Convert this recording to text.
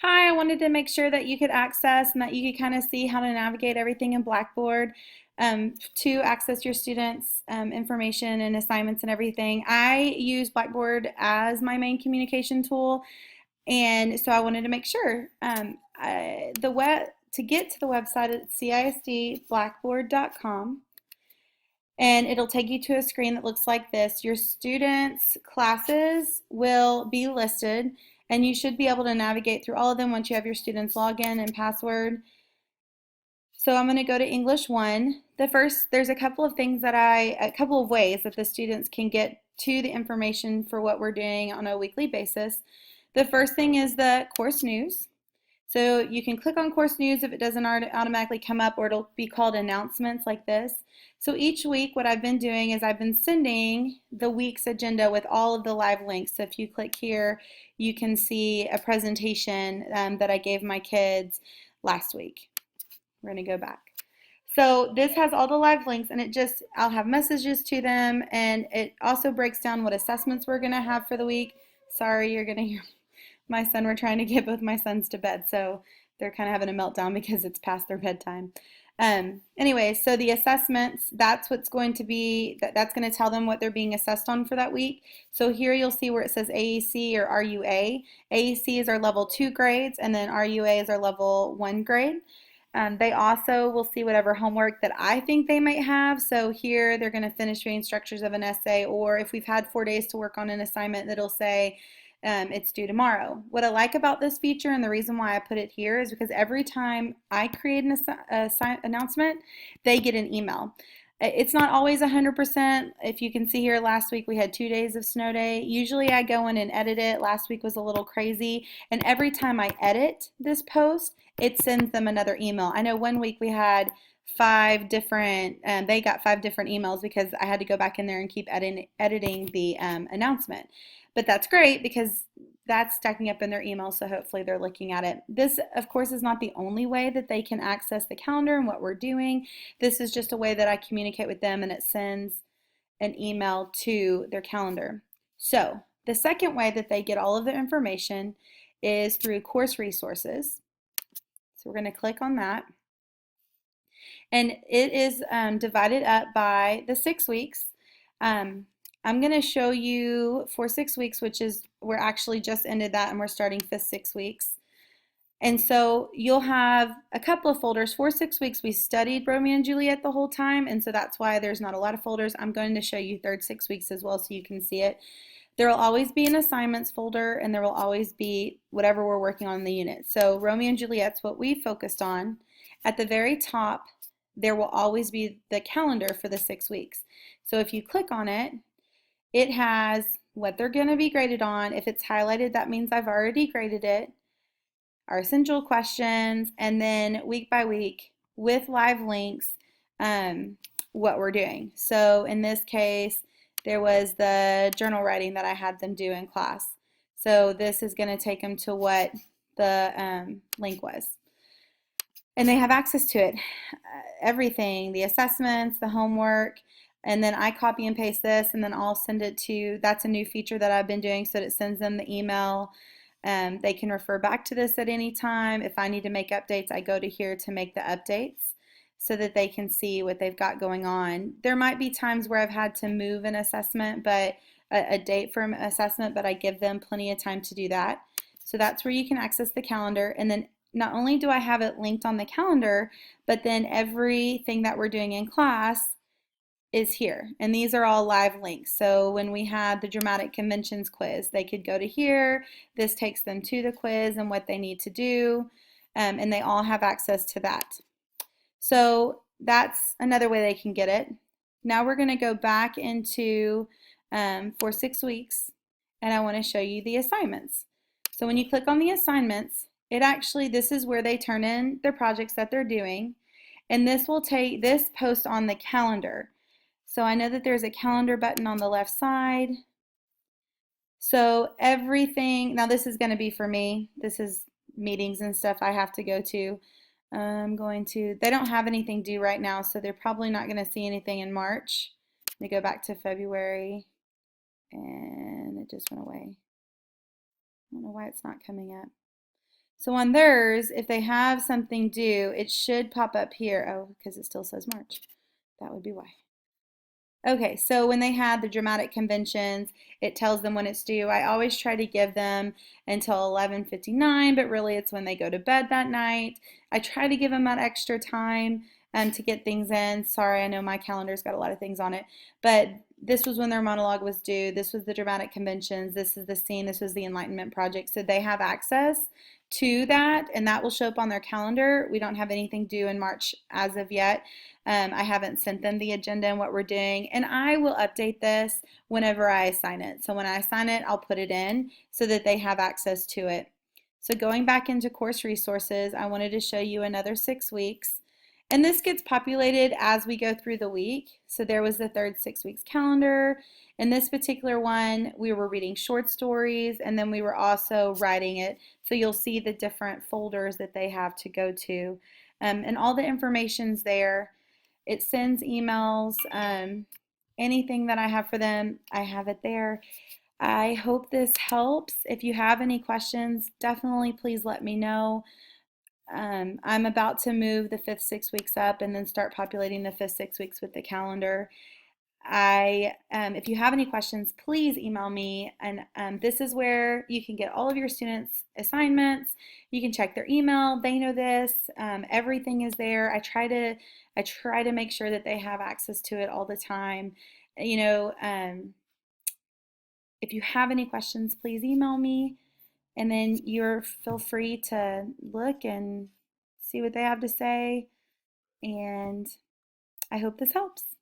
Hi, I wanted to make sure that you could access and that you could kind of see how to navigate everything in Blackboard to access your students' information and assignments and everything. I use Blackboard as my main communication tool, and so I wanted to make sure. To get to the website, it's cisdblackboard.com, and it'll take you to a screen that looks like this. Your students' classes will be listed, and you should be able to navigate through all of them once you have your students' login and password. So I'm going to go to English 1. There's a couple of ways that the students can get to the information for what we're doing on a weekly basis. The first thing is the course news. So you can click on course news if it doesn't automatically come up, or it'll be called announcements like this. So each week what I've been doing is I've been sending the week's agenda with all of the live links. So if you click here, you can see a presentation that I gave my kids last week. We're going to go back. So this has all the live links, and I'll have messages to them, and it also breaks down what assessments we're going to have for the week. Sorry, you're going to hear my son. We're trying to get both my sons to bed, so they're kind of having a meltdown because it's past their bedtime. Anyway, so the assessments, that's what's going to be, that's going to tell them what they're being assessed on for that week. So here you'll see where it says AEC or RUA. AEC is our level 2 grades, and then RUA is our level 1 grade. They also will see whatever homework that I think they might have. So here they're going to finish reading structures of an essay, or if we've had 4 days to work on an assignment, that'll say it's due tomorrow. What I like about this feature, and the reason why I put it here, is because every time I create an announcement, they get an email. It's not always 100%. If you can see here, last week we had 2 days of snow day. Usually I go in and edit it. Last week was a little crazy. And every time I edit this post, it sends them another email. I know one week we had they got 5 different emails because I had to go back in there and keep editing the announcement. But that's great because that's stacking up in their email, so hopefully they're looking at it. This, of course, is not the only way that they can access the calendar and what we're doing. This is just a way that I communicate with them, and it sends an email to their calendar. So the second way that they get all of their information is through course resources. So we're going to click on that. And it is divided up by the 6 weeks. I'm going to show you for 6 weeks, which is, we're actually just ended that and we're starting fifth 6 weeks. And so you'll have a couple of folders. For 6 weeks, we studied Romeo and Juliet the whole time, and so that's why there's not a lot of folders. I'm going to show you third 6 weeks as well so you can see it. There will always be an assignments folder, and there will always be whatever we're working on in the unit. So Romeo and Juliet's what we focused on. At the very top, there will always be the calendar for the 6 weeks. So if you click on it, it has what they're going to be graded on. If it's highlighted, that means I've already graded it. Our essential questions, and then week by week with live links, what we're doing. So in this case, there was the journal writing that I had them do in class. So this is going to take them to what the link was. And they have access to it. Everything, the assessments, the homework, and then I copy and paste this, and then I'll send it to, that's a new feature that I've been doing, so that it sends them the email. They can refer back to this at any time. If I need to make updates, I go to here to make the updates so that they can see what they've got going on. There might be times where I've had to move an assessment, but a date for an assessment, but I give them plenty of time to do that. So that's where you can access the calendar. And then not only do I have it linked on the calendar, but then everything that we're doing in class is here. And these are all live links. So when we had the dramatic conventions quiz, they could go to here. This takes them to the quiz and what they need to do. And they all have access to that. So that's another way they can get it. Now we're going to go back into for 6 weeks, and I want to show you the assignments. So when you click on the assignments, this is where they turn in their projects that they're doing, and this will take this post on the calendar. So I know that there's a calendar button on the left side. So everything, now this is going to be for me. This is meetings and stuff I have to go to. They don't have anything due right now, so they're probably not going to see anything in March. Let me go back to February, and it just went away. I don't know why it's not coming up. So on theirs, if they have something due, it should pop up here. Oh, because it still says March. That would be why. Okay, so when they had the dramatic conventions, it tells them when it's due. I always try to give them until 11:59, but really it's when they go to bed that night. I try to give them that extra time to get things in. Sorry, I know my calendar's got a lot of things on it, but this was when their monologue was due. This was the dramatic conventions. This is the scene. This was the Enlightenment Project. So they have access to that, and that will show up on their calendar. We don't have anything due in March as of yet. I haven't sent them the agenda and what we're doing, and I will update this whenever I assign it. So when I assign it, I'll put it in so that they have access to it. So going back into course resources, I wanted to show you another 6 weeks. And this gets populated as we go through the week. So there was the third 6 weeks calendar. In this particular one, we were reading short stories and then we were also writing it. So you'll see the different folders that they have to go to. And all the information's there. It sends emails. Anything that I have for them, I have it there. I hope this helps. If you have any questions, definitely please let me know. I'm about to move the fifth 6 weeks up and then start populating the fifth 6 weeks with the calendar. If you have any questions, please email me. And this is where you can get all of your students' assignments. You can check their email. They know this. Everything is there. I try to make sure that they have access to it all the time. You know, if you have any questions, please email me. And then you're feel free to look and see what they have to say. And I hope this helps.